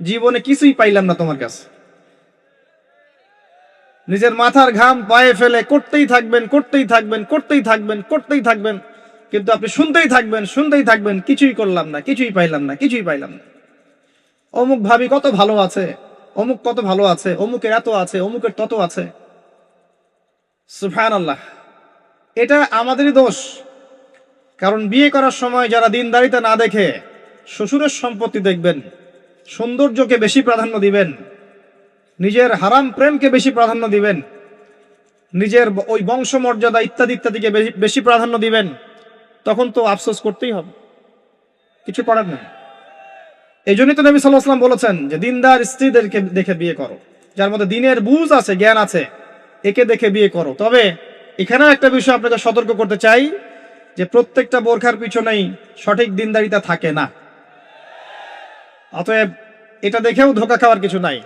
জীবনে কিছুই পাইলাম না তোমার কাছে। নিজের মাথার ঘাম পায়ে ফেলে করতেই থাকবেন, করতেই থাকবেন, করতেই থাকবেন, করতেই থাকবেন, কিন্তু আপনি শুনতেই থাকবেন, শুনতেই থাকবেন, কিছুই করলাম না, কিছুই পাইলাম না, কিছুই পাইলাম না। অমুক ভাবি কত ভালো আছে, অমুক কত ভালো আছে, অমুকের এত আছে, অমুকের তত আছে। সুবহানাল্লাহ। এটা আমাদেরই দোষ। কারণ বিয়ে করার সময় যারা দিনদারিতা না দেখে শ্বশুরের সম্পত্তি দেখবেন, সৌন্দর্যকে বেশি প্রাধান্য দিবেন, নিজের হারাম প্রেমকে বেশি প্রাধান্য দিবেন, নিজের ওই বংশমর্যাদা ইত্যাদি ইত্যাদিকে বেশি প্রাধান্য দিবেন, তখন তো আফসোস করতেই হবে, কিছু করার নেই। এই জন্যই তো নবী সাল্লাল্লাহু আলাইহি ওয়াসাল্লাম বলেছেন যে দিনদার স্ত্রীদেরকে দেখে বিয়ে করো, যার মধ্যে দিনের বুঝ আছে, জ্ঞান আছে, একে দেখে বিয়ে করো। তবে এখানেও একটা বিষয় আপনাকে সতর্ক করতে চাই যে প্রত্যেকটা বোরখার পিছনেই সঠিক দিনদারিতা থাকে না। অতএব এটা দেখেও ধোঁকা খাওয়ার কিছু নাই।